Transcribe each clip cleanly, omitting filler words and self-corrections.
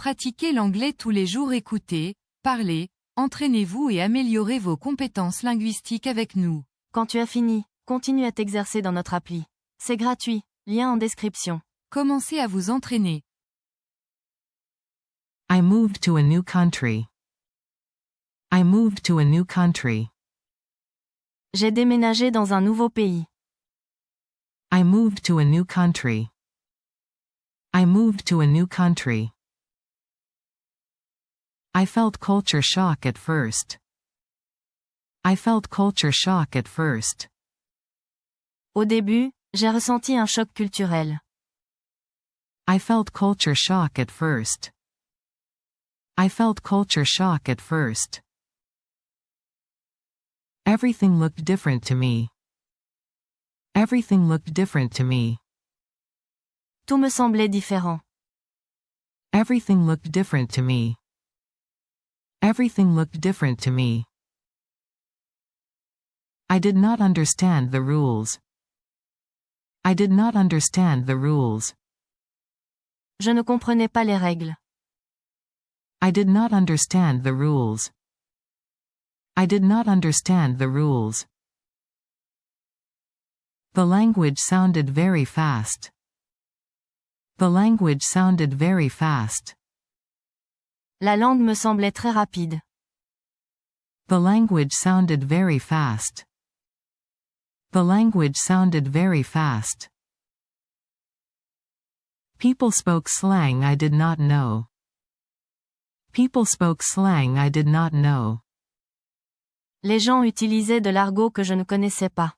Pratiquez l'anglais tous les jours, écoutez, parlez, entraînez-vous et améliorez vos compétences linguistiques avec nous. Quand tu as fini, continue à t'exercer dans notre appli. C'est gratuit, lien en description. Commencez à vous entraîner. I moved to a new country. I moved to a new country. J'ai déménagé dans un nouveau pays. I moved to a new country. I moved to a new country. I felt culture shock at first. I felt culture shock at first. Au début, j'ai ressenti un choc culturel. I felt culture shock at first. I felt culture shock at first. Everything looked different to me. Everything looked different to me. Tout me semblait différent. Everything looked different to me. Everything looked different to me. I did not understand the rules. I did not understand the rules. Je ne comprenais pas les règles. I did not understand the rules. I did not understand the rules. The language sounded very fast. The language sounded very fast. La langue me semblait très rapide. The language sounded very fast. The language sounded very fast. People spoke slang I did not know. People spoke slang I did not know. Les gens utilisaient de l'argot que je ne connaissais pas.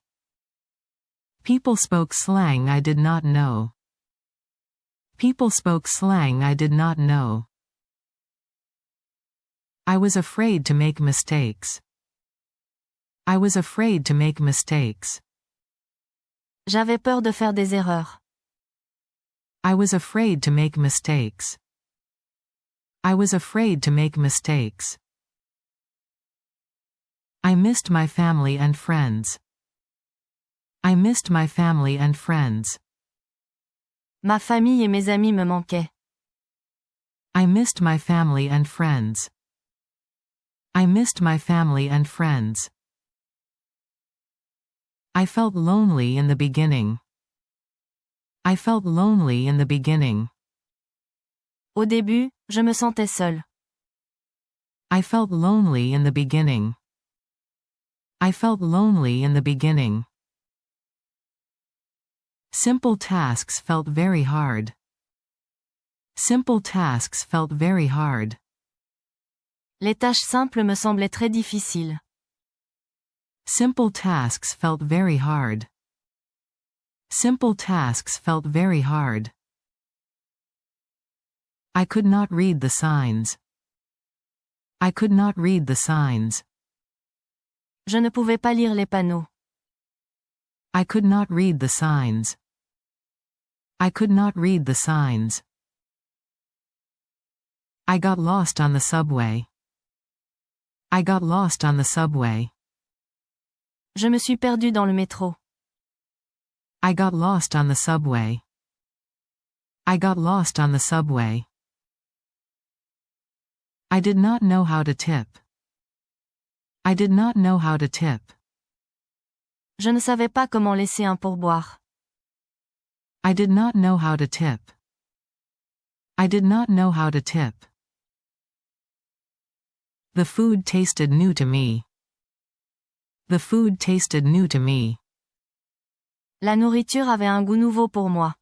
People spoke slang I did not know. People spoke slang I did not know. I was afraid to make mistakes. I was afraid to make mistakes. J'avais peur de faire des erreurs. I was afraid to make mistakes. I was afraid to make mistakes. I missed my family and friends. I missed my family and friends. Ma famille et mes amis me manquaient. I missed my family and friends. I missed my family and friends. I felt lonely in the beginning. I felt lonely in the beginning. Au début, je me sentais seule. I felt lonely in the beginning. I felt lonely in the beginning. Simple tasks felt very hard. Simple tasks felt very hard. Les tâches simples me semblaient très difficiles. Simple tasks felt very hard. Simple tasks felt very hard. I could not read the signs. I could not read the signs. Je ne pouvais pas lire les panneaux. I could not read the signs. I could not read the signs. I got lost on the subway. I got lost on the subway. Je me suis perdue dans le métro. I got lost on the subway. I got lost on the subway. I did not know how to tip. I did not know how to tip. Je ne savais pas comment laisser un pourboire. I did not know how to tip. I did not know how to tip. The food tasted new to me. The food tasted new to me. La nourriture avait un goût nouveau pour moi.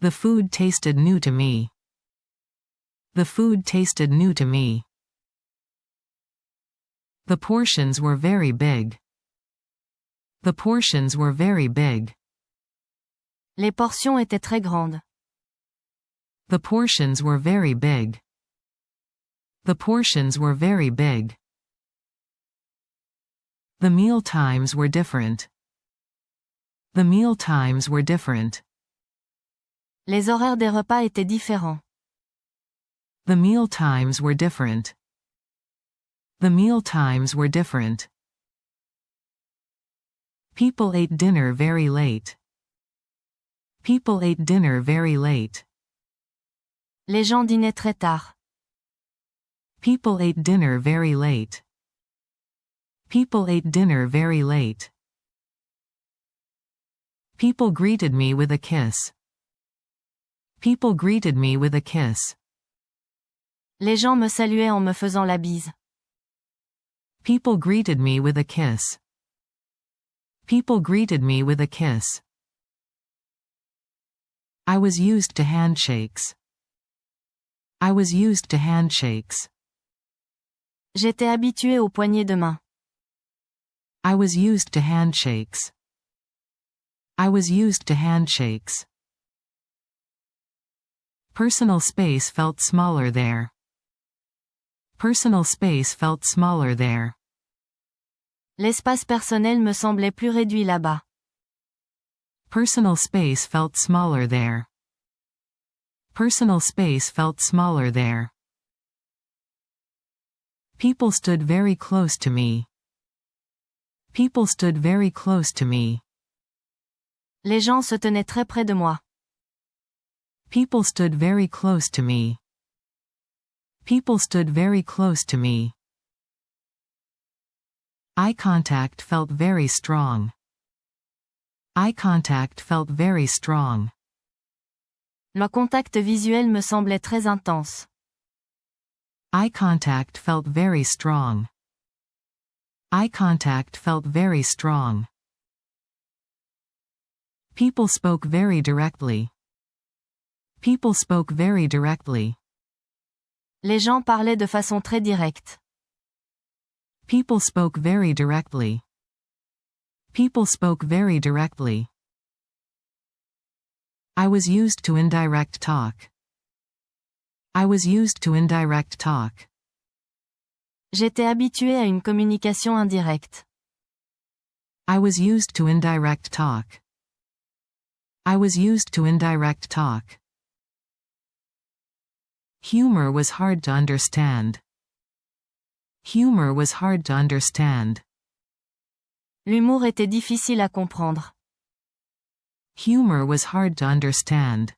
The food tasted new to me. The food tasted new to me. The portions were very big. The portions were very big. Les portions étaient très grandes. The portions were very big. The portions were very big. The meal times were different. The meal times were different. Les horaires des repas étaient différents. The meal times were different. The meal times were different. People ate dinner very late. People ate dinner very late. Les gens dînaient très tard. People ate dinner very late. People ate dinner very late. People greeted me with a kiss. People greeted me with a kiss. Les gens me saluaient en me faisant la bise. People greeted me with a kiss. People greeted me with a kiss. I was used to handshakes. I was used to handshakes. J'étais habitué aux poignées de main. I was used to handshakes. I was used to handshakes. Personal space felt smaller there. Personal space felt smaller there. L'espace personnel me semblait plus réduit là-bas. Personal space felt smaller there. Personal space felt smaller there. People stood very close to me. People stood very close to me. Les gens se tenaient très près de moi. People stood very close to me. People stood very close to me. Eye contact felt very strong. Eye contact felt very strong. Le contact visuel me semblait très intense. Eye contact felt very strong. Eye contact felt very strong. People spoke very directly. People spoke very directly. Les gens parlaient de façon très directe. People spoke very directly. People spoke very directly. I was used to indirect talk. I was used to indirect talk. J'étais habitué à une communication indirecte. I was used to indirect talk. I was used to indirect talk. Humor was hard to understand. Humor was hard to understand. L'humour était difficile à comprendre. Humor was hard to understand.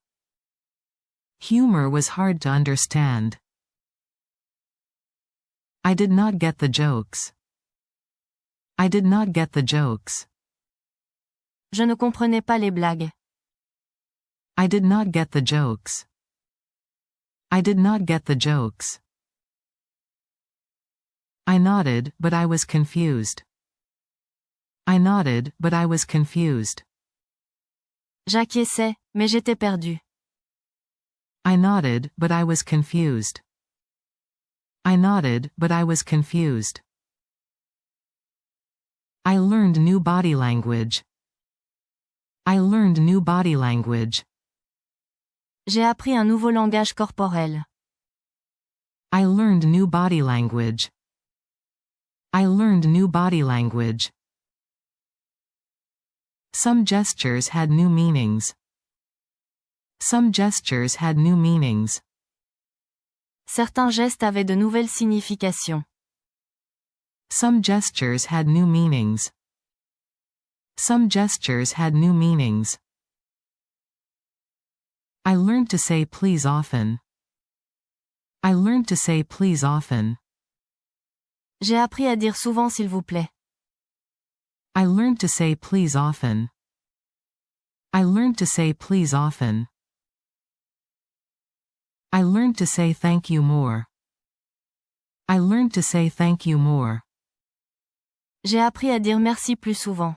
Humor was hard to understand. I did not get the jokes. I did not get the jokes. Je ne comprenais pas les blagues. I did not get the jokes. I did not get the jokes. I nodded, but I was confused. I nodded, but I was confused. J'acquiesçais, mais j'étais perdu. I nodded, but I was confused. I nodded, but I was confused. I learned new body language. I learned new body language. J'ai appris un nouveau langage corporel. I learned new body language. I learned new body language. Some gestures had new meanings. Some gestures had new meanings. Certains gestes avaient de nouvelles significations. Some gestures had new meanings. Some gestures had new meanings. I learned to say please often. I learned to say please often. J'ai appris à dire souvent s'il vous plaît. I learned to say please often. I learned to say please often. I learned to say thank you more. I learned to say thank you more. J'ai appris à dire merci plus souvent.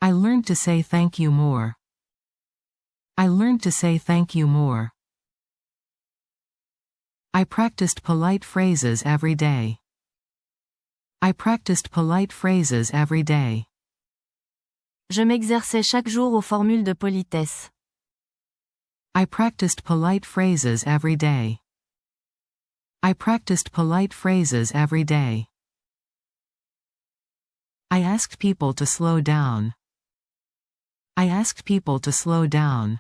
I learned to say thank you more. I learned to say thank you more. I practiced polite phrases every day. I practiced polite phrases every day. Je m'exerçais chaque jour aux formules de politesse. I practiced polite phrases every day. I practiced polite phrases every day. I asked people to slow down. I asked people to slow down.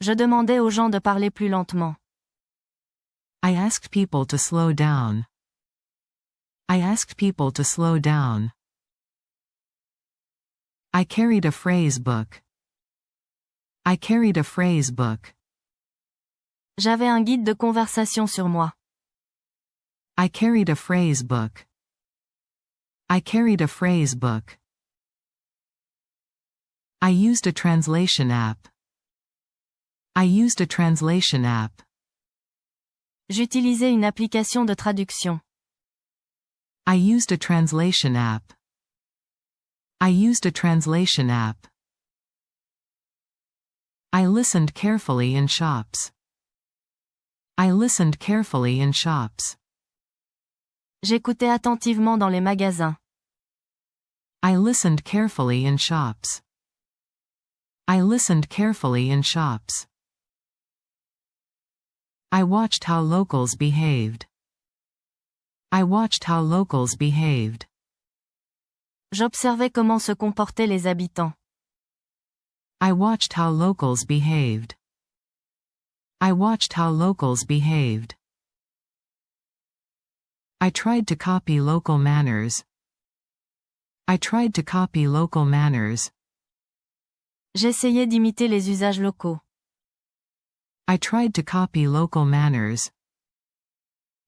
Je demandais aux gens de parler plus lentement. I asked people to slow down. I asked people to slow down. I carried a phrase book. I carried a phrase book. J'avais un guide de conversation sur moi. I carried a phrase book. I carried a phrase book. I used a translation app. I used a translation app. J'utilisais une application de traduction. I used a translation app. I used a translation app. I listened carefully in shops. I listened carefully in shops. J'écoutais attentivement dans les magasins. I listened carefully in shops. I listened carefully in shops. I watched how locals behaved. I watched how locals behaved. J'observais comment se comportaient les habitants. I watched how locals behaved. I watched how locals behaved. I tried to copy local manners. I tried to copy local manners. J'essayais d'imiter les usages locaux. I tried to copy local manners.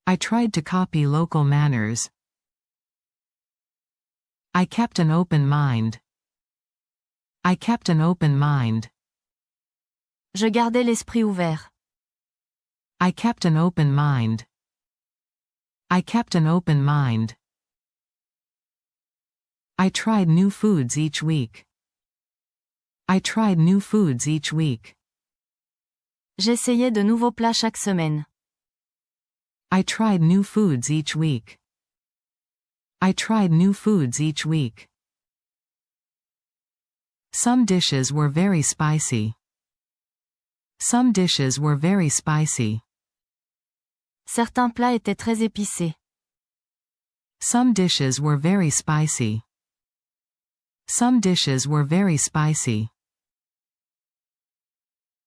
I tried to copy local manners. I kept an open mind. I kept an open mind. Je gardais l'esprit ouvert. I kept an open mind. I kept an open mind. I tried new foods each week. I tried new foods each week. J'essayais de nouveaux plats chaque semaine. I tried new foods each week. I tried new foods each week. Some dishes were very spicy. Some dishes were very spicy. Certains plats étaient très épicés. Some dishes were very spicy. Some dishes were very spicy.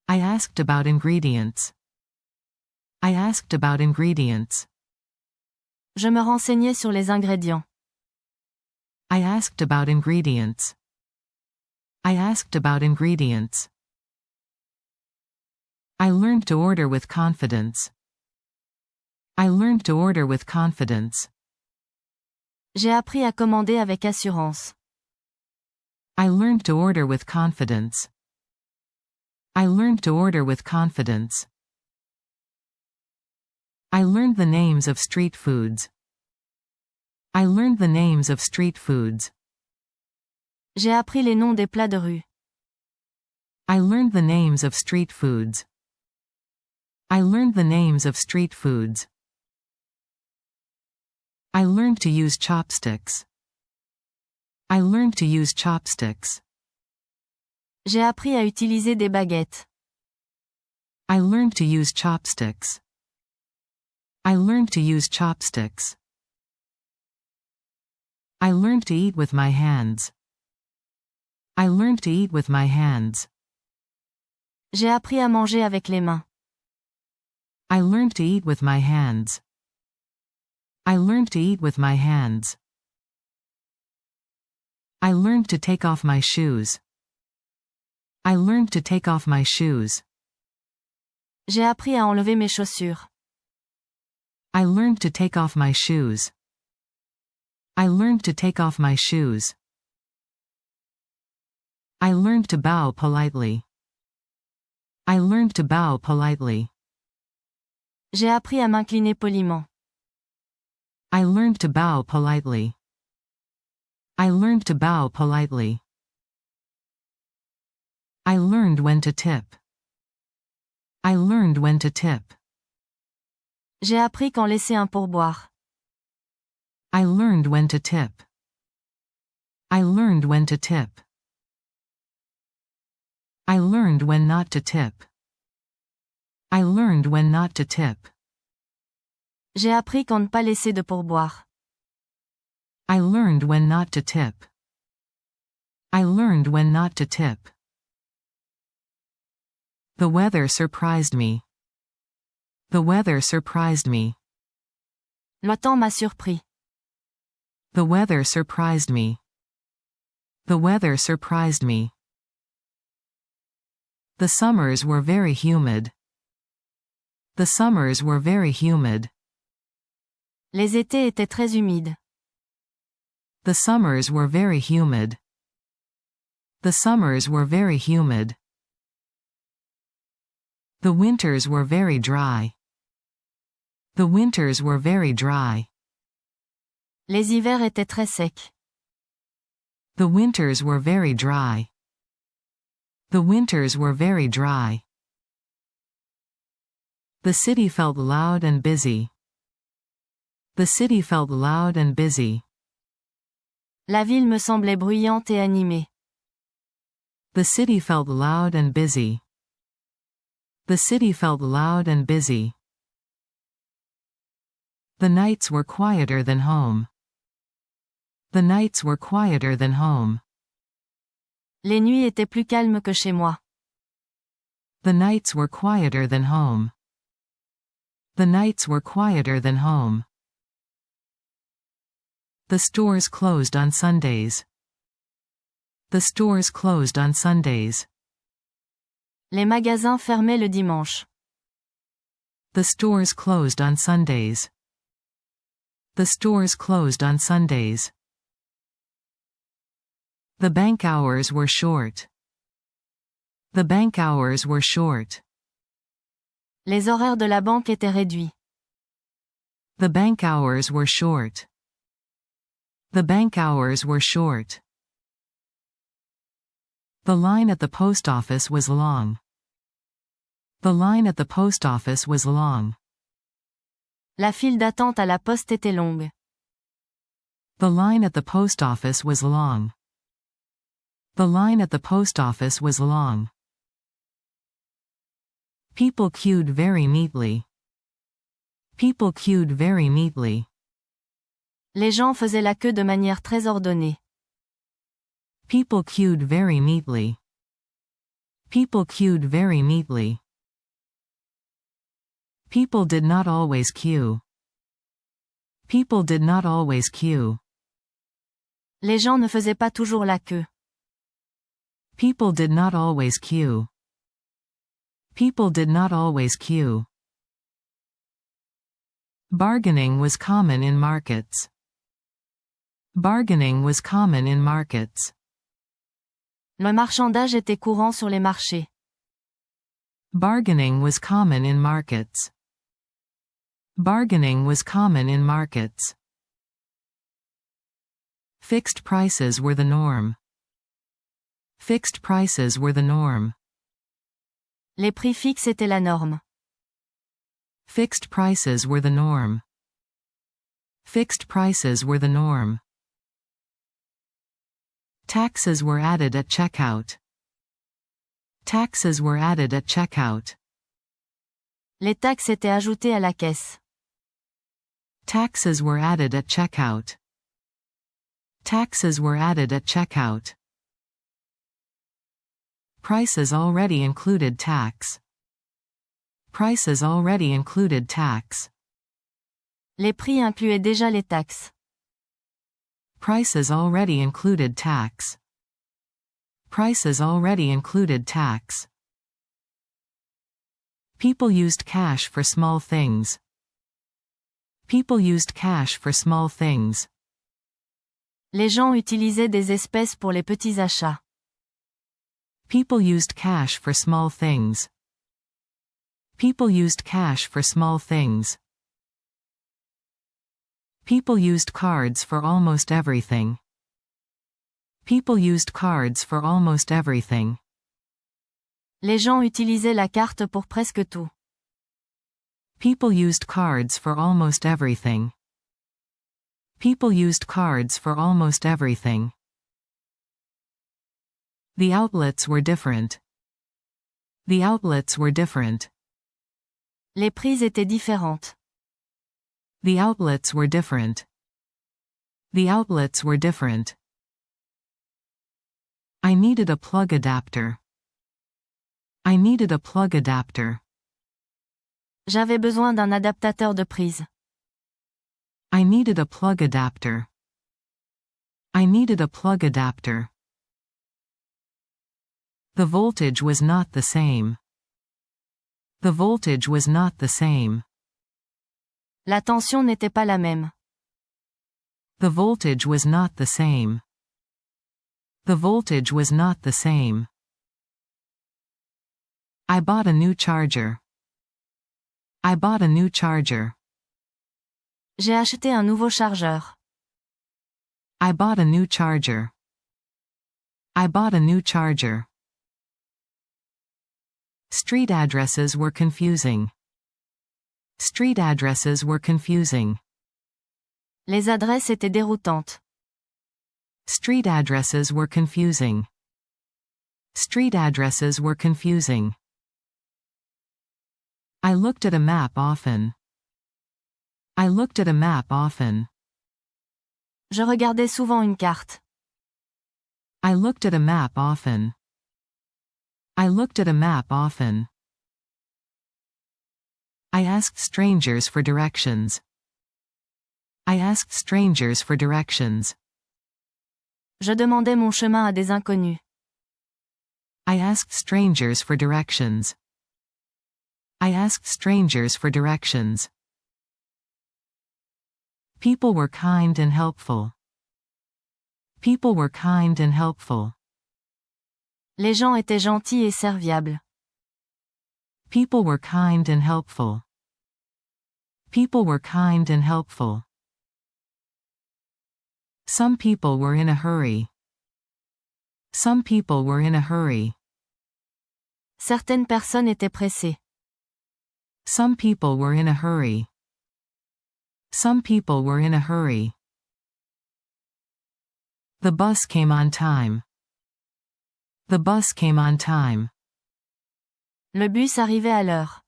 I asked about ingredients. I asked about ingredients. Je me renseignais sur les ingrédients. I asked about ingredients. I asked about ingredients. I learned to order with confidence. I learned to order with confidence. J'ai appris à commander avec assurance. I learned to order with confidence. I learned to order with confidence. I learned the names of street foods. I learned the names of street foods. J'ai appris les noms des plats de rue. I learned the names of street foods. I learned the names of street foods. I learned to use chopsticks. I learned to use chopsticks. J'ai appris à utiliser des baguettes. I learned to use chopsticks. I learned to use chopsticks. I learned to eat with my hands. I learned to eat with my hands. J'ai appris à manger avec les mains. I learned to eat with my hands. I learned to eat with my hands. I learned to take off my shoes. I learned to take off my shoes. J'ai appris à enlever mes chaussures. I learned to take off my shoes. I learned to take off my shoes. I learned to bow politely. I learned to bow politely. J'ai appris à m'incliner poliment. I learned to bow politely. I learned to bow politely. I learned when to tip. I learned when to tip. J'ai appris quand laisser un pourboire. I learned when to tip. I learned when to tip. I learned when not to tip. I learned when not to tip. J'ai appris quand ne pas laisser de pourboire. I learned when not to tip. I learned when not to tip. The weather surprised me. The weather surprised me. Le temps m'a surpris. The weather surprised me. The weather surprised me. The summers were very humid. The summers were very humid. Les étés étaient très humides. The summers were very humid. The summers were very humid. The winters were very dry. The winters were very dry. Les hivers étaient très secs. The winters were very dry. The winters were very dry. The city felt loud and busy. The city felt loud and busy. La ville me semblait bruyante et animée. The city felt loud and busy. The city felt loud and busy. The nights were quieter than home. The nights were quieter than home. Les nuits étaient plus calmes que chez moi. The nights were quieter than home. The nights were quieter than home. The stores closed on Sundays. The stores closed on Sundays. Les magasins fermaient le dimanche. The stores closed on Sundays. The stores closed on Sundays. The bank hours were short. The bank hours were short. Les horaires de la banque étaient réduits. The bank hours were short. The bank hours were short. The line at the post office was long. The line at the post office was long. La file d'attente à la poste était longue. The line at the post office was long. The line at the post office was long. People queued very neatly. People queued very neatly. Les gens faisaient la queue de manière très ordonnée. People queued very neatly. People queued very neatly. People did not always queue. People did not always queue. Les gens ne faisaient pas toujours la queue. People did not always queue. People did not always queue. Bargaining was common in markets. Bargaining was common in markets. Le marchandage était courant sur les marchés. Bargaining was common in markets. Bargaining was common in markets. Fixed prices were the norm. Fixed prices were the norm. Les prix fixes étaient la norme. Fixed prices were the norm. Fixed prices were the norm. Taxes were added at checkout. Taxes were added at checkout. Les taxes étaient ajoutées à la caisse. Taxes were added at checkout. Taxes were added at checkout. Prices already included tax. Prices already included tax. Les prix incluaient déjà les taxes. Prices already included tax. Prices already included tax. People used cash for small things. People used cash for small things. Les gens utilisaient des espèces pour les petits achats. People used cash for small things. People used cash for small things. People used cards for almost everything. People used cards for almost everything. Les gens utilisaient la carte pour presque tout. People used cards for almost everything. People used cards for almost everything. The outlets were different. The outlets were different. Les prises étaient différentes. The outlets were different. The outlets were different. I needed a plug adapter. I needed a plug adapter. J'avais besoin d'un adaptateur de prise. I needed a plug adapter. I needed a plug adapter. The voltage was not the same. The voltage was not the same. La tension n'était pas la même. The voltage was not the same. The voltage was not the same. I bought a new charger. I bought a new charger. J'ai acheté un nouveau chargeur. I bought a new charger. I bought a new charger. Street addresses were confusing. Street addresses were confusing. Les adresses étaient déroutantes. Street addresses were confusing. Street addresses were confusing. I looked at a map often. I looked at a map often. Je regardais souvent une carte. I looked at a map often. I looked at a map often. I asked strangers for directions. I asked strangers for directions. Je demandais mon chemin à des inconnus. I asked strangers for directions. I asked strangers for directions. People were kind and helpful. People were kind and helpful. Les gens étaient gentils et serviables. People were kind and helpful. People were kind and helpful. Some people were in a hurry. Some people were in a hurry. Certaines personnes étaient pressées. Some people were in a hurry. Some people were in a hurry. The bus came on time. The bus came on time. Le bus arrivait à l'heure.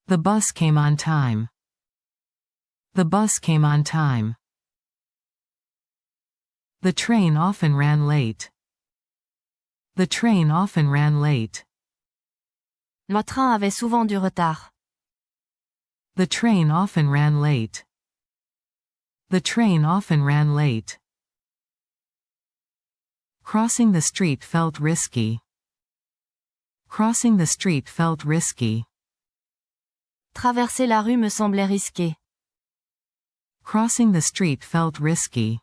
The bus came on time. The bus came on time. The train often ran late. The train often ran late. Le train avait souvent du retard. The train often ran late. The train often ran late. Crossing the street felt risky. Crossing the street felt risky. Traverser la rue me semblait risqué. Crossing the street felt risky.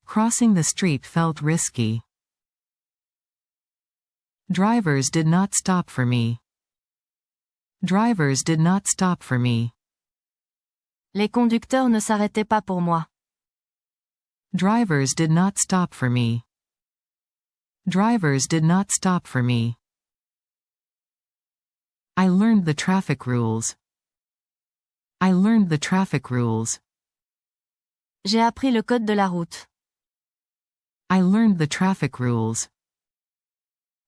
Crossing the street felt risky. Drivers did not stop for me. Drivers did not stop for me. Les conducteurs ne s'arrêtaient pas pour moi. Drivers did not stop for me. Drivers did not stop for me. I learned the traffic rules. I learned the traffic rules. J'ai appris le code de la route. I learned the traffic rules.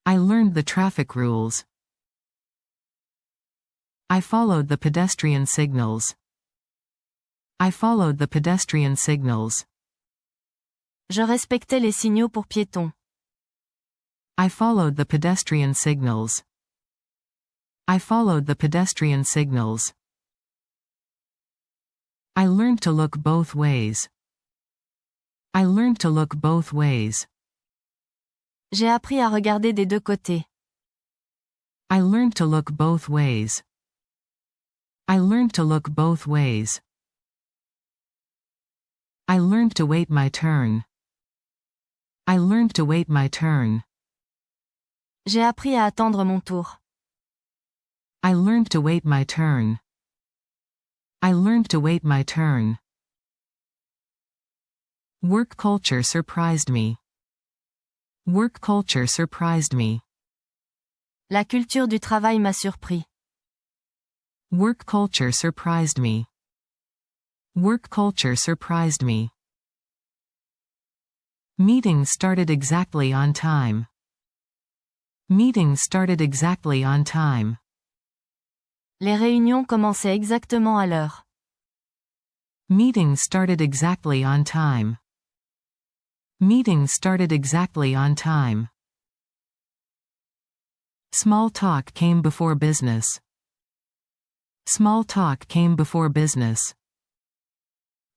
I learned the traffic rules. I followed the pedestrian signals. I followed the pedestrian signals. Je respectais les signaux pour piétons. I followed the pedestrian signals. I followed the pedestrian signals. I learned to look both ways. I learned to look both ways. J'ai appris à regarder des deux côtés. I learned to look both ways. I learned to look both ways. I learned to wait my turn. I learned to wait my turn. J'ai appris à attendre mon tour. I learned to wait my turn. I learned to wait my turn. Work culture surprised me. Work culture surprised me. La culture du travail m'a surpris. Work culture surprised me. Work culture surprised me. Meetings started exactly on time. Meetings started exactly on time. Les réunions commençaient exactement à l'heure. Meetings started exactly on time. Meetings started exactly on time. Small talk came before business. Small talk came before business.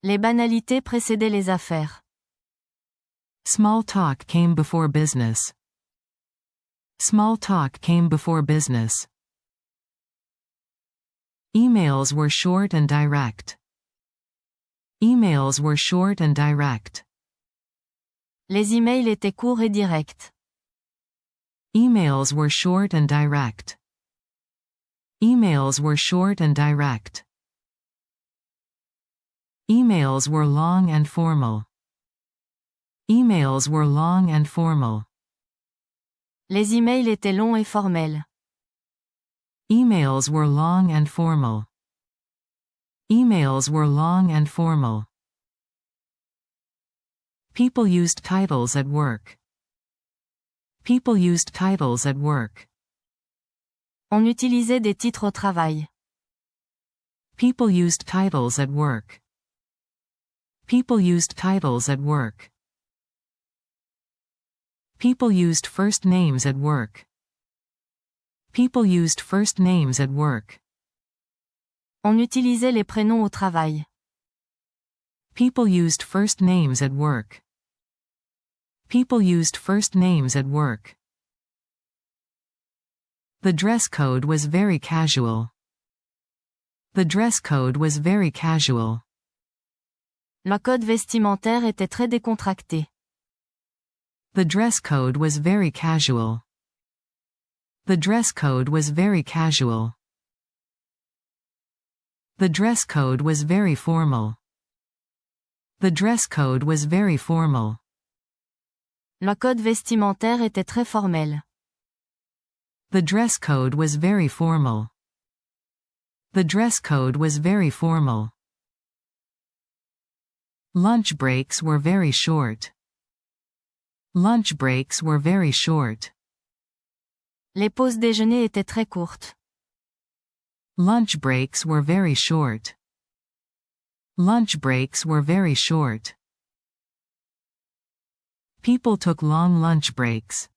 Les banalités précédaient les affaires. Small talk came before business. Small talk came before business. Emails were short and direct. Emails were short and direct. Les emails étaient courts et directs. Emails were short and direct. Emails were short and direct. Emails were long and formal. Emails were long and formal. Les emails étaient longs et formels. Emails were long and formal. Emails were long and formal. People used titles at work. People used titles at work. On utilisait des titres au travail. People used titles at work. People used titles at work. People used first names at work. People used first names at work. On utilisait les prénoms au travail. People used first names at work. People used first names at work. The dress code was very casual. The dress code was very casual. Le code vestimentaire était très décontracté. The dress code was very casual. The dress code was very casual. The dress code was very formal. The dress code was very formal. Le code vestimentaire était très formel. The dress code was very formal. The dress code was very formal. Lunch breaks were very short. Lunch breaks were very short. Les pauses déjeuner étaient très courtes. Lunch breaks were very short. Lunch breaks were very short. People took long lunch breaks.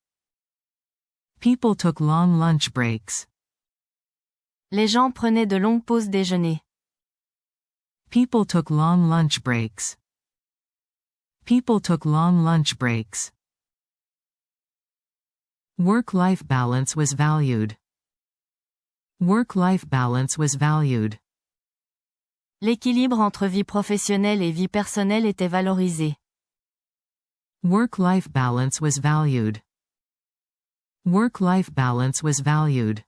People took long lunch breaks. Les gens prenaient de longues pauses déjeuner. People took long lunch breaks. People took long lunch breaks. Work-life balance was valued. Work-life balance was valued. L'équilibre entre vie professionnelle et vie personnelle était valorisé. Work-life balance was valued. Work-life balance was valued.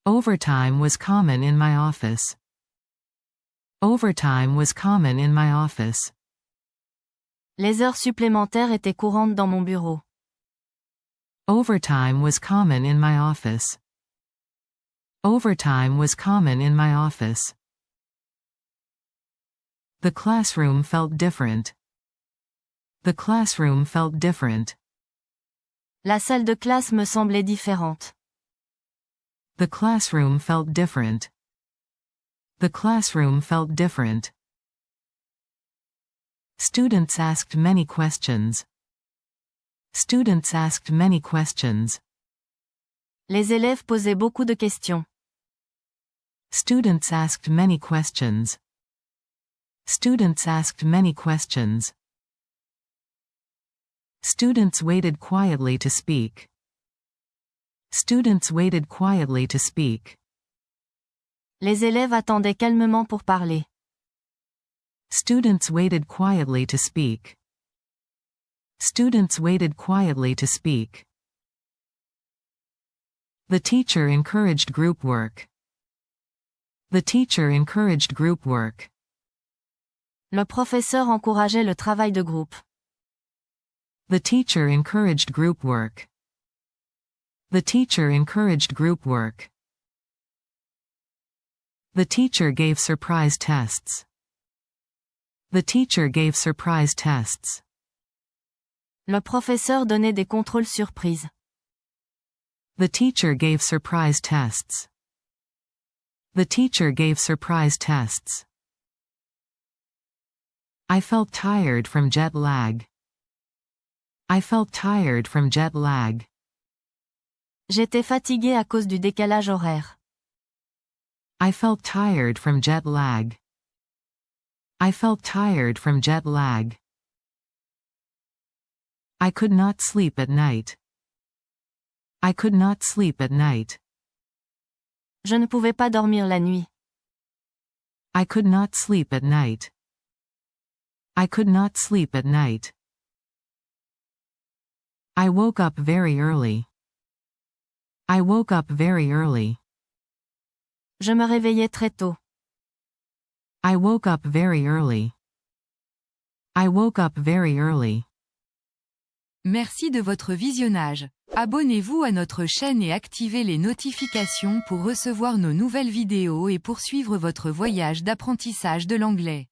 Overtime was common in my office. Overtime was common in my office. Les heures supplémentaires étaient courantes dans mon bureau. Overtime was common in my office. Overtime was common in my office. The classroom felt different. The classroom felt different. La salle de classe me semblait différente. The classroom felt different. The classroom felt different. Students asked many questions. Students asked many questions. Les élèves posaient beaucoup de questions. Students asked many questions. Students asked many questions. Students waited quietly to speak. Students waited quietly to speak. Les élèves attendaient calmement pour parler. Students waited quietly to speak. Students waited quietly to speak. The teacher encouraged group work. The teacher encouraged group work. Le professeur encourageait le travail de groupe. The teacher encouraged group work. The teacher encouraged group work. The teacher gave surprise tests. The teacher gave surprise tests. Le professeur donnait des contrôles surprises. The teacher gave surprise tests. The teacher gave surprise tests. I felt tired from jet lag. I felt tired from jet lag. J'étais fatigué à cause du décalage horaire. I felt tired from jet lag. I felt tired from jet lag. I could not sleep at night. I could not sleep at night. Je ne pouvais pas dormir la nuit. I could not sleep at night. I could not sleep at night. I woke up very early. I woke up very early. Je me réveillais très tôt. I woke up very early. I woke up very early. Merci de votre visionnage. Abonnez-vous à notre chaîne et activez les notifications pour recevoir nos nouvelles vidéos et poursuivre votre voyage d'apprentissage de l'anglais.